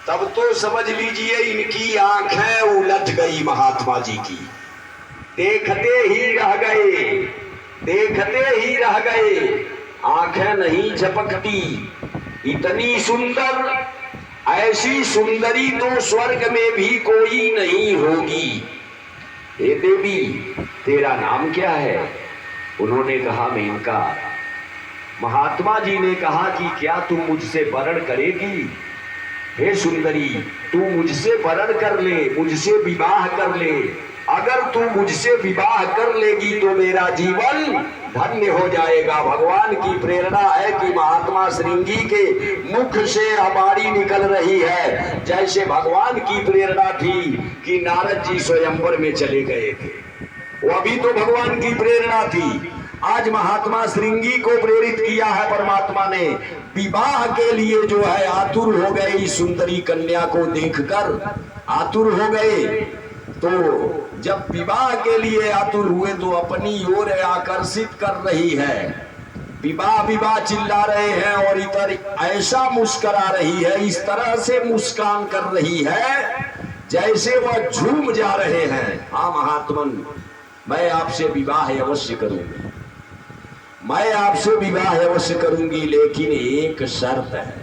तब तो समझ लीजिए इनकी आंखें उलट गई महात्मा जी की। देखते ही रह गए, देखते ही रह गए, आंखें नहीं झपकती। इतनी सुंदर, ऐसी सुंदरी तो स्वर्ग में भी कोई नहीं होगी। हे देवी, तेरा नाम क्या है? उन्होंने कहा मेनका। महात्मा जी ने कहा कि क्या तुम मुझसे वरण करेगी? हे सुंदरी, तू मुझसे वरण कर ले, मुझसे विवाह कर ले। अगर तू मुझसे विवाह कर लेगी तो मेरा जीवन धन्य हो जाएगा। भगवान की प्रेरणा है कि महात्मा श्रृंगी के मुख से हमारी निकल रही है, जैसे भगवान की प्रेरणा थी कि नारद जी स्वयंवर में चले गए थे। वो अभी तो भगवान की प्रेरणा थी। आज महात्मा श्रृंगी को प्रेरित किया है परमात्मा ने। विवाह के लिए जो है आतुर हो गए, इस सुंदरी कन्या को देखकर आतुर हो गए। तो जब विवाह के लिए आतुर हुए तो अपनी ओर आकर्षित कर रही है। विवाह विवाह चिल्ला रहे हैं और इधर ऐसा मुस्कुरा रही है, इस तरह से मुस्कान कर रही है जैसे वह झूम जा रहे हैं। हाँ महात्मन, मैं आपसे विवाह अवश्य करूंगी, मैं आपसे विवाह अवश्य करूंगी, लेकिन एक शर्त है।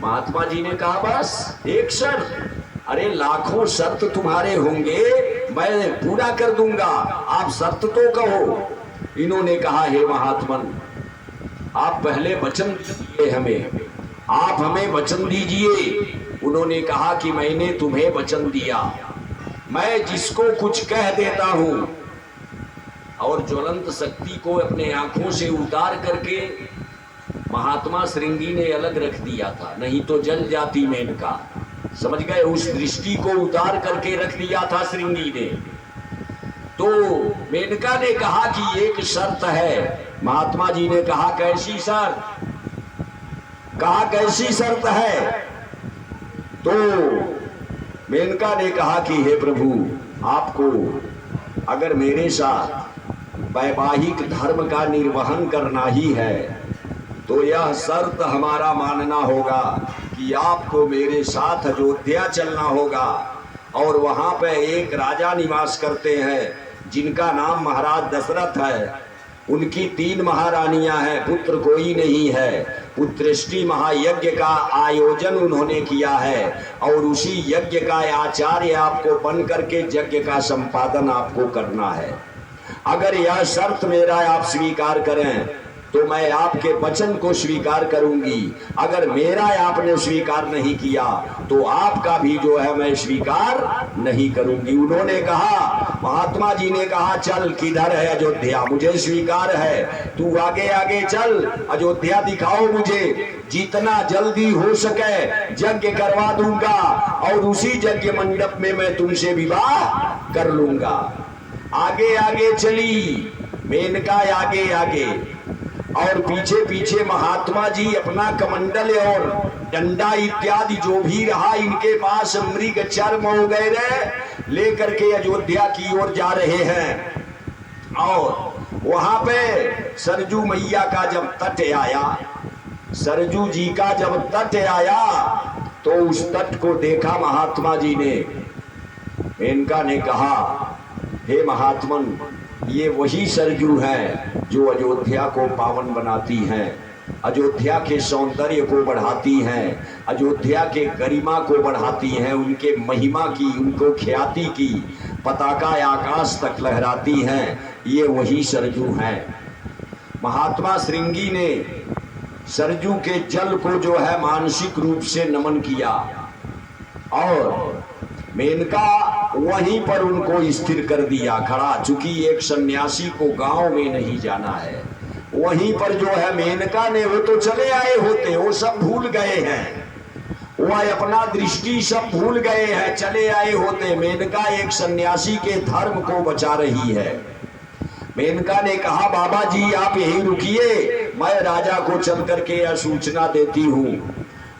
महात्मा जी ने कहा बस एक शर्त? अरे लाखों शर्त तुम्हारे होंगे, मैं पूरा कर दूंगा, आप शर्त तो कहो। इन्होंने कहा हे महात्मन, आप पहले वचन दीजिए हमें, आप हमें वचन दीजिए। उन्होंने कहा कि मैंने तुम्हें वचन दिया, मैं जिसको कुछ कह देता हूं और ज्वलंत शक्ति को अपने आंखों से उतार करके महात्मा श्रृंगी ने अलग रख दिया था, नहीं तो जल जाती मेनका। समझ गए? उस दृष्टि को उतार करके रख दिया था श्रृंगी ने। तो मेनका ने कहा कि एक शर्त है। महात्मा जी ने कहा कैसी शर्त? कहा कैसी शर्त है? तो मेनका ने कहा कि हे प्रभु, आपको अगर मेरे साथ वैवाहिक धर्म का निर्वहन करना ही है तो यह शर्त हमारा मानना होगा कि आपको मेरे साथ अयोध्या चलना होगा। और वहां पे एक राजा निवास करते हैं जिनका नाम महाराज दशरथ है। उनकी 3 महारानियां हैं, पुत्र कोई नहीं है। पुत्रेष्टि महायज्ञ का आयोजन उन्होंने किया है और उसी यज्ञ का आचार्य आपको बन करके यज्ञ का संपादन आपको करना है। अगर यह शर्त मेरा आप स्वीकार करें तो मैं आपके वचन को स्वीकार करूंगी। अगर मेरा आपने स्वीकार नहीं किया तो आपका भी जो है मैं स्वीकार नहीं करूंगी। उन्होंने कहा, महात्मा जी ने कहा चल, किधर है अयोध्या? मुझे स्वीकार है, तू आगे आगे चल, अयोध्या दिखाओ मुझे, जितना जल्दी हो सके यज्ञ करवा दूंगा और उसी यज्ञ मंडप में मैं तुमसे विवाह कर लूंगा। आगे आगे चली मेनका, आगे आगे, और पीछे पीछे महात्मा जी अपना कमंडल और डंडा इत्यादि जो भी रहा इनके पास, मृग चर्म वगैरह लेकर के अयोध्या की ओर जा रहे हैं। और वहां पे सरजू मैया का जब तट आया, सरजू जी का जब तट आया तो उस तट को देखा महात्मा जी ने। मेनका ने कहा, हे महात्मन, ये वही सरजू है जो अयोध्या को पावन बनाती हैं, अयोध्या के सौंदर्य को बढ़ाती हैं, अयोध्या के गरिमा को बढ़ाती हैं, उनके महिमा की, उनको ख्याति की पताका आकाश तक लहराती हैं। ये वही सरजू हैं। महात्मा श्रृंगी ने सरजू के जल को जो है मानसिक रूप से नमन किया और मेनका वहीं पर उनको स्थिर कर दिया खड़ा। चूंकि एक सन्यासी को गांव में नहीं जाना है, वहीं पर जो है मेनका ने, वो तो चले आए होते, वो सब भूल गए हैं, वह अपना दृष्टि सब भूल गए हैं, चले आए होते। मेनका एक सन्यासी के धर्म को बचा रही है। मेनका ने कहा, बाबा जी आप यहीं रुकिए, मैं राजा को चल करके यह सूचना देती हूँ।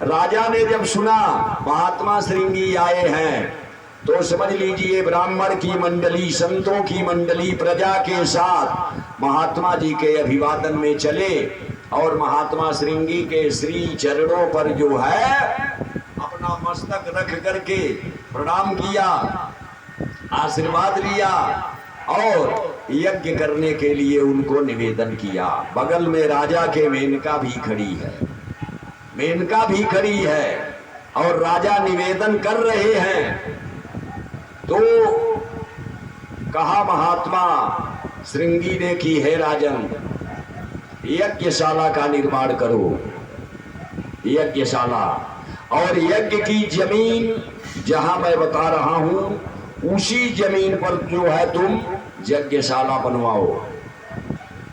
राजा ने जब सुना महात्मा श्रृंगी आए हैं तो समझ लीजिए ब्राह्मण की मंडली, संतों की मंडली प्रजा के साथ महात्मा जी के अभिवादन में चले और महात्मा श्रृंगी के श्री चरणों पर जो है अपना मस्तक रख करके प्रणाम किया, आशीर्वाद लिया और यज्ञ करने के लिए उनको निवेदन किया। बगल में राजा के मेनका भी खड़ी है, मेनका भी खड़ी है और राजा निवेदन कर रहे हैं। तो कहा महात्मा श्रृंगी ने कि हे राजन, यज्ञशाला का निर्माण करो, यज्ञशाला, और यज्ञ की जमीन जहां मैं बता रहा हूं उसी जमीन पर जो है तुम यज्ञशाला बनवाओ।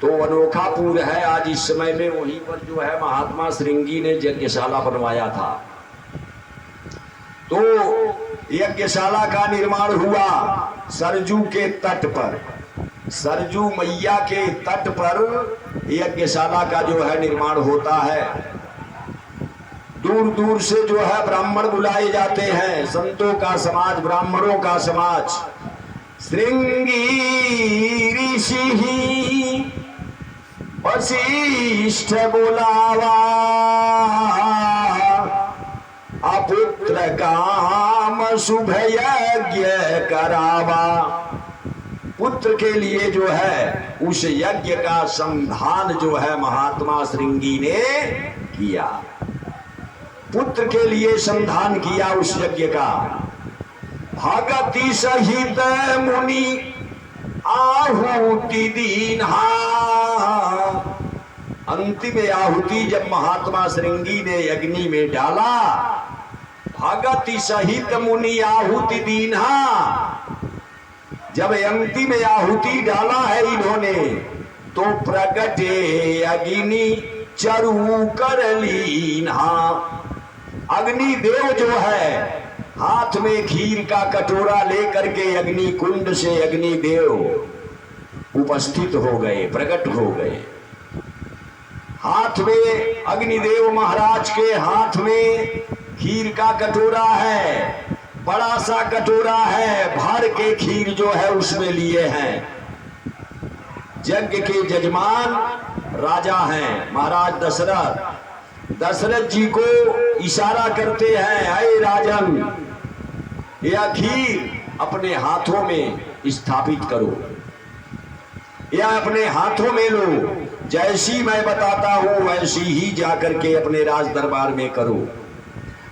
तो अनोखापुर है आज इस समय में, वहीं पर जो है महात्मा श्रृंगी ने यज्ञशाला बनवाया था। तो यज्ञशाला का निर्माण हुआ सरजू के तट पर, सरजू मैया के तट पर यज्ञशाला का जो है निर्माण होता है। दूर दूर से जो है ब्राह्मण बुलाए जाते हैं, संतों का समाज, ब्राह्मणों का समाज। श्रृंगी ऋषि वशिष्ठ बुलावा, अपुत्र काम शुभ यज्ञ करावा। पुत्र के लिए जो है उस यज्ञ का संधान जो है महात्मा श्रृंगी ने किया, पुत्र के लिए संधान किया उस यज्ञ का। भगति सहित मुनि आहुति दीन्हा, अंतिम आहुति जब महात्मा श्रृंगी ने अग्नि में डाला, भगति सहित मुनि आहुति दीन्हा, जब अंतिम आहुति डाला है इन्होंने तो प्रगटे अग्नि चरु कर लीन्हा। अग्नि देव जो है हाथ में खीर का कटोरा लेकर के अग्नि कुंड से अग्नि देव उपस्थित हो गए, प्रकट हो गए। हाथ में अग्निदेव महाराज के हाथ में खीर का कटोरा है, बड़ा सा कटोरा है, भर के खीर जो है उसमें लिए हैं। यज्ञ के जजमान राजा हैं महाराज दशरथ। दशरथ जी को इशारा करते हैं, ऐ राजन, यह खीर अपने हाथों में स्थापित करो, या अपने हाथों में लो, जैसी मैं बताता हूं वैसी ही जाकर के अपने राज दरबार में करो।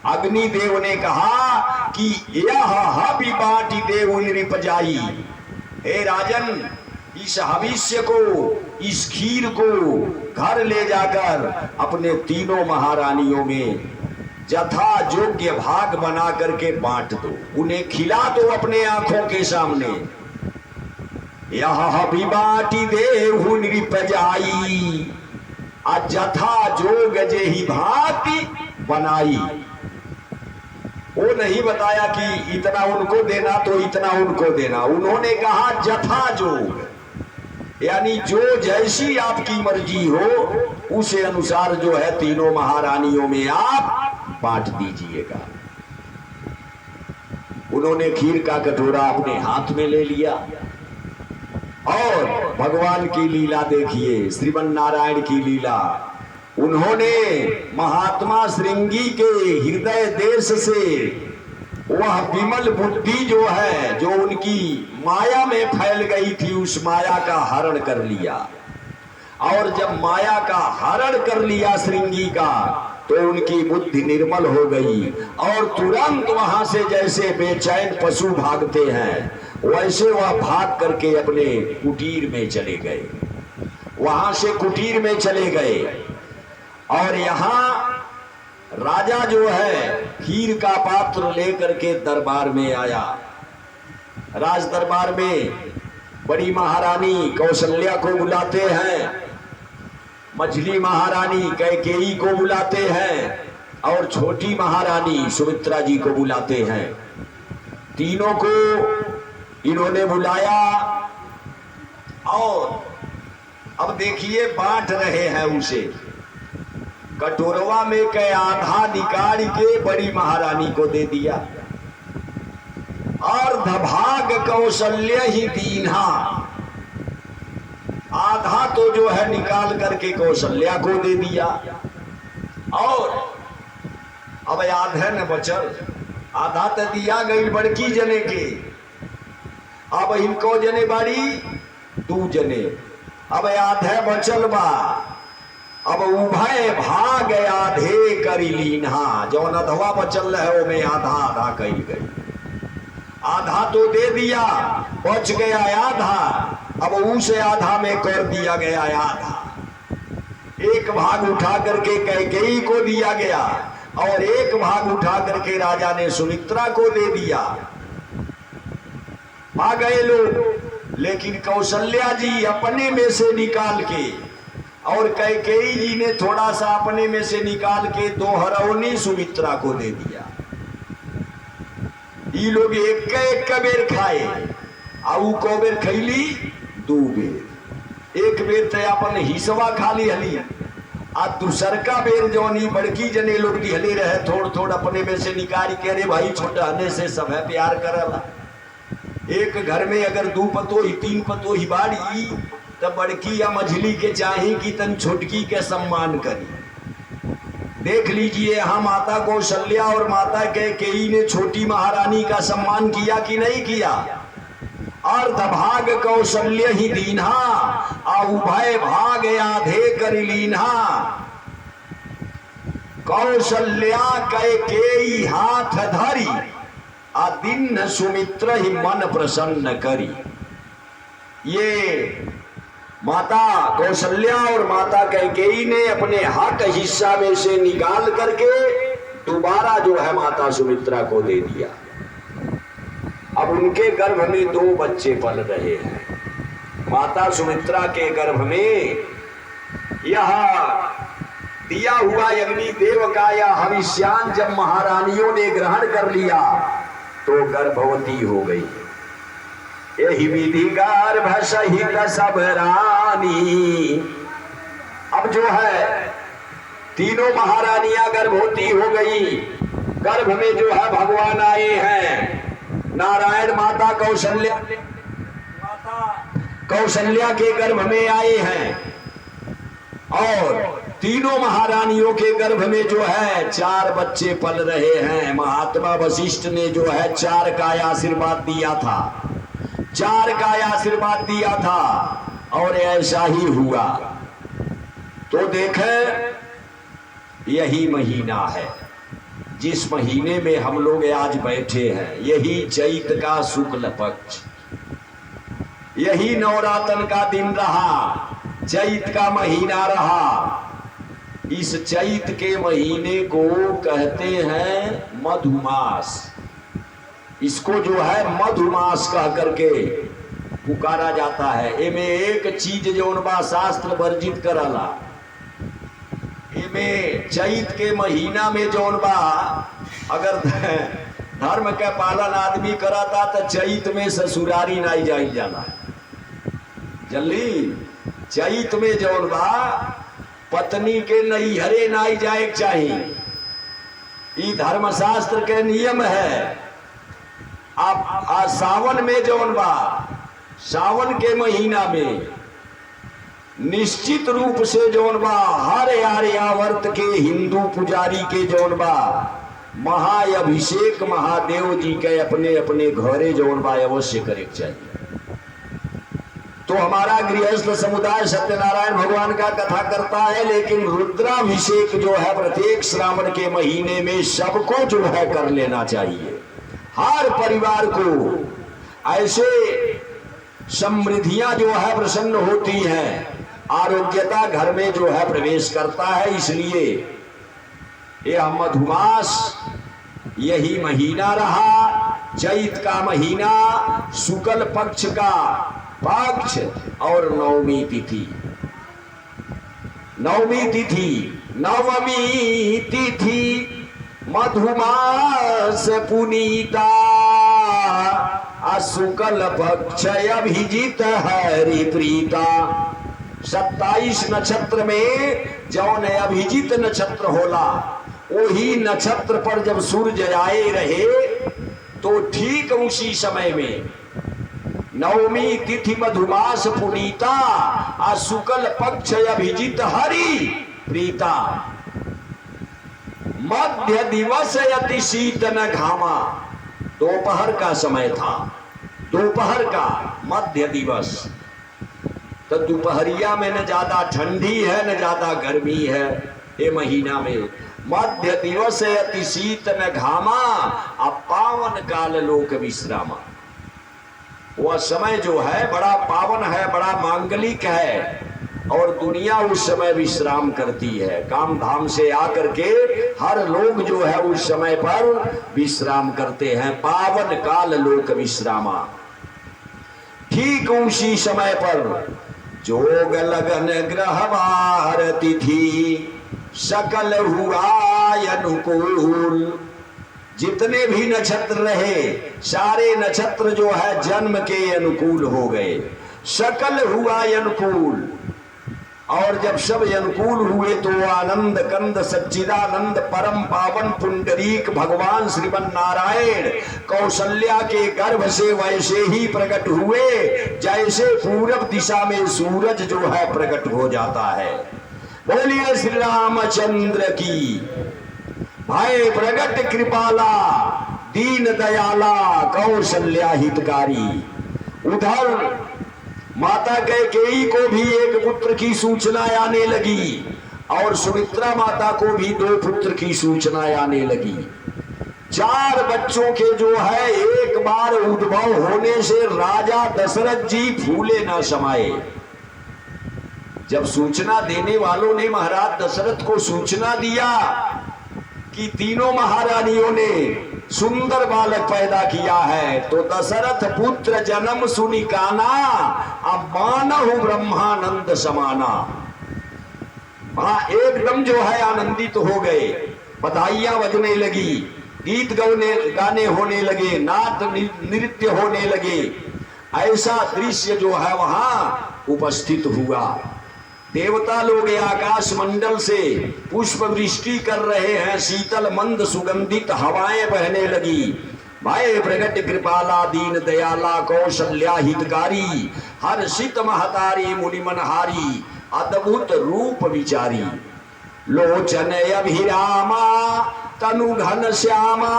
अग्निदेव ने कहा कि यह हवि बाटी देव निपजाई, हे राजन, इस हविष्य को, इस खीर को घर ले जाकर अपने तीनों महारानियों में यथा योग्य भाग बना करके बांट दो, उन्हें खिला दो अपने आंखों के सामने। यह हवि बाटी देव निपजाई, अजथा जोग जेहि भांति बनाई। वो नहीं बताया कि इतना उनको देना तो इतना उनको देना, उन्होंने कहा जथा जोग, यानी जो जैसी आपकी मर्जी हो उसे अनुसार जो है तीनों महारानियों में आप बांट दीजिएगा। उन्होंने खीर का कटोरा अपने हाथ में ले लिया और भगवान की लीला देखिए, श्रीमन नारायण की लीला। उन्होंने महात्मा श्रृंगी के हृदय देश से वह विमल बुद्धि जो है, जो उनकी माया में फैल गई थी, उस माया का हरण कर लिया। और जब माया का हरण कर लिया श्रृंगी का, तो उनकी बुद्धि निर्मल हो गई और तुरंत वहां से जैसे बेचैन पशु भागते हैं वैसे वह भाग करके अपने कुटीर में चले गए, वहां से कुटीर में चले गए। और यहाँ राजा जो है खीर का पात्र लेकर के दरबार में आया। राज दरबार में बड़ी महारानी कौशल्या को बुलाते हैं, मझली महारानी कैकेयी को बुलाते हैं और छोटी महारानी सुमित्रा जी को बुलाते हैं। तीनों को इन्होंने बुलाया और अब देखिए बांट रहे हैं उसे। कटोरवा में के आधा निकाल के बड़ी महारानी को दे दिया, अर्धभाग कौशल्य ही दीन्हा, आधा तो जो है निकाल करके कौशल्या को दे दिया और अब आधे न बचल आधा तो दिया गई बड़की जने के, अब इनको जने बाड़ी 2 जने, अब आधे बचल बा। अब उभय भाग आधे करी लीन्हा, जौन अधवा बचल है वो में आधा आधा कही गई। आधा तो दे दिया, बच गया आधा, अब उसे आधा में कर दिया गया आधा। एक भाग उठा करके कैकेयी को दिया गया और एक भाग उठा करके राजा ने सुमित्रा को दे दिया। आ गए लोग, लेकिन कौशल्या जी अपने में से निकाल के और कैकेयी जी ने थोड़ा सा अपने में से निकाल के 2 हरौनी सुमित्रा को दे दिया। ये लोग एक बेर खाए, आऊ को बेर खैली 2 बेर। एक बेर तो अपन हिस्सा खा ली हली, आ दूसर का बेर जौनी बड़की जने लोग दिहले रहे थोड़ थोड़ अपने में से निकाल के, अरे भाई छोटा से सब है प्यार करला। एक घर में अगर 2 पतोही 3 पतोही बाड़ी, तब बड़की या मझली के चाहे कि तन छोटकी के सम्मान करी। देख लीजिए यहाँ माता कौशल्या और माता कैकेयी ने छोटी महारानी का सम्मान किया कि नहीं किया। अर्धभाग कौशल्य ही दीन्हा, आ उभय भाग आधे कर लीन्हा। कौशल्या कैकेयी हाथ धरी, आ दिन सुमित्र ही मन प्रसन्न करी। ये माता कौशल्या और माता कैकेयी ने अपने हक हिस्सा में से निकाल करके दोबारा जो है माता सुमित्रा को दे दिया। अब उनके गर्भ में 2 बच्चे पल रहे हैं। माता सुमित्रा के गर्भ में यह दिया हुआ अग्निदेव का यह हविष्यान जब महारानियों ने ग्रहण कर लिया तो गर्भवती हो गई। यही विधि गर्भ सहित सब रानी। अब जो है तीनों महारानियां गर्भवती हो गई। गर्भ में जो है भगवान आए हैं, नारायण माता कौशल्या के गर्भ में आए हैं, और तीनों महारानियों के गर्भ में जो है 4 बच्चे पल रहे हैं। महात्मा वशिष्ठ ने जो है 4 का आशीर्वाद दिया था, 4 का आशीर्वाद दिया था, और ऐसा ही हुआ। तो देखें, यही महीना है जिस महीने में हम लोग आज बैठे हैं, यही चैत का शुक्ल पक्ष, यही नवरात्र का दिन रहा, चैत का महीना रहा। इस चैत के महीने को कहते हैं मधुमास। इसको जो है मधुमास कह करके पुकारा जाता है। इमे एक चीज जो शास्त्र वर्जित करला, इमे चैत के महीना में जौन बा अगर धर्म के पालन आदमी कराता तो चैत में ससुरारी नहीं जाई जाला। जल्दी चैत में जौन बा पत्नी के नैहरे नहीं जाए चाहिए, ये धर्मशास्त्र के नियम है। आप सावन में जौन बा, सावन के महीना में निश्चित रूप से जौन बा हर आर्यावर्त के हिंदू पुजारी के जौन बा महाअभिषेक महादेव जी के अपने अपने घरे जौन बा अवश्य करे चाहिए। तो हमारा गृहस्थ समुदाय सत्यनारायण भगवान का कथा करता है, लेकिन रुद्राभिषेक जो है प्रत्येक श्रावण के महीने में सबको जो है कर लेना चाहिए। हर परिवार को ऐसे समृद्धियां जो है प्रसन्न होती हैं, आरोग्यता घर में जो है प्रवेश करता है। इसलिए यह मधुमास यही महीना रहा, चैत का महीना, शुक्ल पक्ष का पक्ष और नवमी तिथि। नवमी तिथि मधुमास पुनीता, शुक्ल पक्ष अभिजित हरि प्रीता। 27 नक्षत्र में जौन अभिजित नक्षत्र होला, वही नक्षत्र पर जब सूर्य आए रहे तो ठीक उसी समय में नवमी तिथि मधुमास पुनीता, शुक्ल पक्ष अभिजित हरि प्रीता। मध्य दिवस अति शीत न घामा। दोपहर का समय था, दोपहर का मध्य दिवस। तो दोपहरिया में न ज्यादा ठंडी है न ज्यादा गर्मी है। ये महीना में मध्य दिवस अति शीत न घामा, अब पावन काल लोक विश्रामा। वह समय जो है बड़ा पावन है, बड़ा मांगलिक है, और दुनिया उस समय विश्राम करती है। काम धाम से आकर के हर लोग जो है उस समय पर विश्राम करते हैं। पावन काल लोक विश्रामा। ठीक उसी समय पर जोग लगन ग्रहवार तिथि, सकल हुआ अनुकूल। जितने भी नक्षत्र रहे सारे नक्षत्र जो है जन्म के अनुकूल हो गए। सकल हुआ अनुकूल। और जब सब अनुकूल हुए तो आनंद कंद सच्चिदानंद परम पावन पुंडरीक भगवान श्रीमन नारायण कौशल्या के गर्भ से वैसे ही प्रकट हुए जैसे पूरब दिशा में सूरज जो है प्रकट हो जाता है। बोलिए श्री रामचंद्र की। भाई प्रगट कृपाला दीन दयाला कौशल्या हितकारी। उधर माता कैकेयी को भी एक पुत्र की सूचना आने लगी और सुमित्रा माता को भी 2 पुत्र की सूचना आने लगी। 4 बच्चों के जो है एक बार उद्भव होने से राजा दशरथ जी फूले ना समाये। जब सूचना देने वालों ने महाराज दशरथ को सूचना दिया कि तीनों महारानियों ने सुंदर बालक पैदा किया है, तो दशरथ पुत्र जन्म सुनि काना, अब मानहु ब्रह्मानंद समाना। वहां एकदम जो है आनंदित हो गए, बधाइयां बजने लगी, गीत गाने होने लगे, नाट नृत्य होने लगे। ऐसा दृश्य जो है वहां उपस्थित हुआ। देवता लोग आकाश मंडल से पुष्प वृष्टि कर रहे हैं, शीतल मंद सुगंधित हवाएं बहने लगी। भाई प्रगट कृपाला दीन दयाला कौशल्या हितकारी, हर्षित महतारी मुनिमनहारी, अद्भुत रूप विचारी। लोचन अभिरामा तनु घन श्यामा,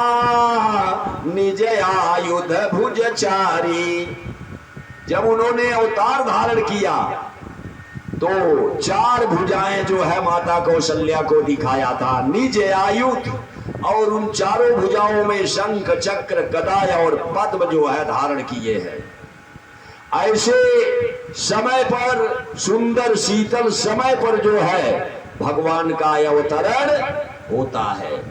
निज आयुध भुजचारी। जब उन्होंने अवतार धारण किया तो 4 भुजाएं जो है माता कौशल्या को दिखाया था, निज आयुध। और उन चारों भुजाओं में शंख चक्र गदा और पद्म जो है धारण किए हैं। ऐसे समय पर सुंदर शीतल समय पर जो है भगवान का अवतरण होता है।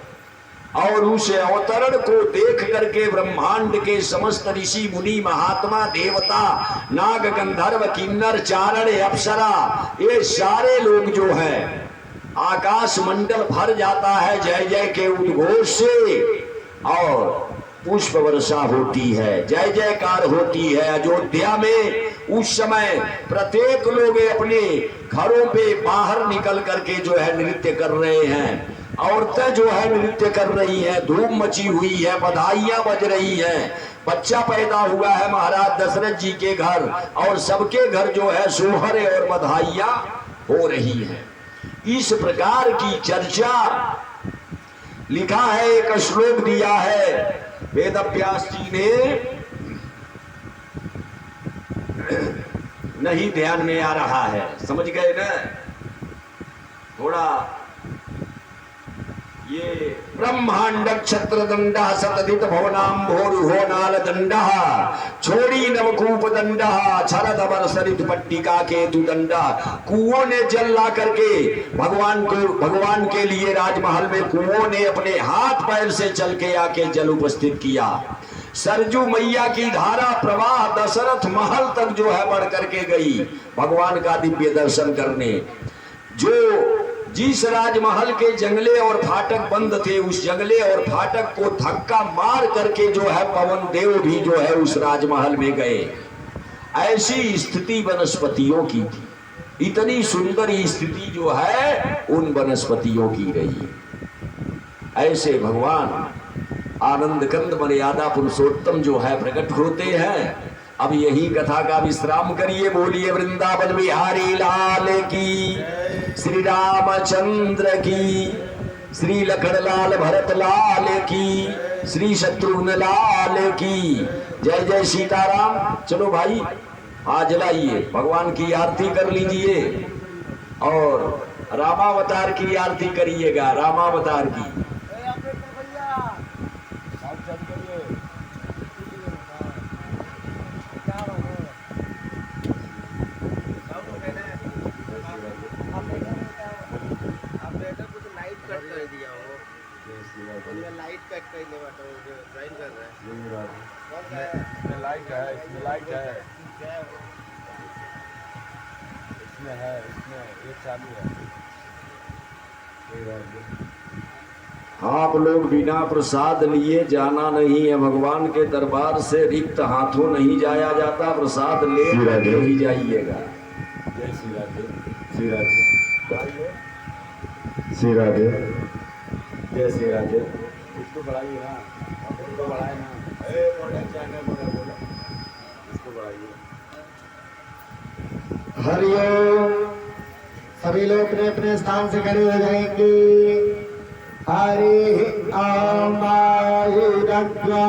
और उस अवतरण को देख करके ब्रह्मांड के समस्त ऋषि मुनि महात्मा देवता नाग गंधर्व किन्नर चारण अप्सरा, ये सारे लोग जो हैं आकाश मंडल भर जाता है जय जय के उद्घोष से, और पुष्प वर्षा होती है, जय जयकार होती है। अयोध्या में उस समय प्रत्येक लोग अपने घरों पे बाहर निकल करके जो है नृत्य कर रहे हैं। औरतें जो है नृत्य कर रही हैं, धूम मची हुई है, बधाइयां बज रही हैं। बच्चा पैदा हुआ है महाराज दशरथ जी के घर, और सबके घर जो है सोहरे और बधाइयां हो रही हैं। इस प्रकार की चर्चा लिखा है, एक श्लोक दिया है वेद व्यास जी ने, नहीं ध्यान में आ रहा है, समझ गए ना थोड़ा। ये ब्रह्मांड क्षत्र दंडा सतदित भवनाम भोरुहो नाल दंडा, छोड़ी नवकूप दंडा, छरद बरसरित पट्टिका के दंडा। कुओं ने जल ला करके भगवान के लिए राजमहल में कुओं ने अपने हाथ पैर से चल के आके जल उपस्थित किया। सरजू मैया की धारा प्रवाह दशरथ महल तक जो है बढ़ करके गई भगवान का दिव्य दर्शन करने। जो जिस राजमहल के जंगले और फाटक बंद थे, उस जंगले और फाटक को धक्का मार करके जो है पवन देव भी जो है उस राजमहल में गए। ऐसी स्थिति वनस्पतियों की थी, इतनी सुंदर स्थिति जो है उन वनस्पतियों की रही। ऐसे भगवान आनंद कंद मर्यादा पुरुषोत्तम जो है प्रकट होते हैं। अब यही कथा का विश्राम करिए। बोलिए वृंदावन बिहारी लाल की, श्री रामचंद्र की। श्री लखन लाल भरत लाल की, श्री शत्रुघ्न लाल की। जय जय सीताराम। चलो भाई आज लाइए भगवान की आरती कर लीजिए और रामावतार की आरती करिएगा, रामावतार की। लाइट कट कर ले बाटो जो ड्राइव कर रहा है। इसमें लाइट है, इसमें लाइट है, इसमें है, इसमें ये चालू है। आप लोग बिना प्रसाद लिए जाना नहीं है, भगवान के दरबार से रिक्त हाथों नहीं जाया जाता, प्रसाद ले ही जाइएगा। जय श्री राधे, श्री राधे, श्री राधे, जय श्री राधे। इसको बढ़ाइए ना, इसको बढ़ाए ना, इसको बढ़ाइए। हरिओम। सभी लोग अपने अपने स्थान से खड़े हो जाएंगे। हरि ओम हरि राजा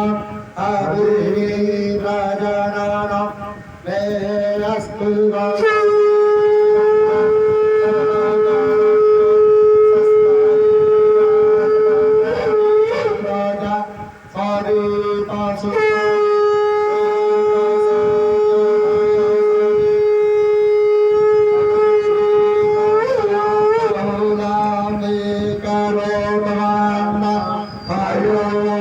करो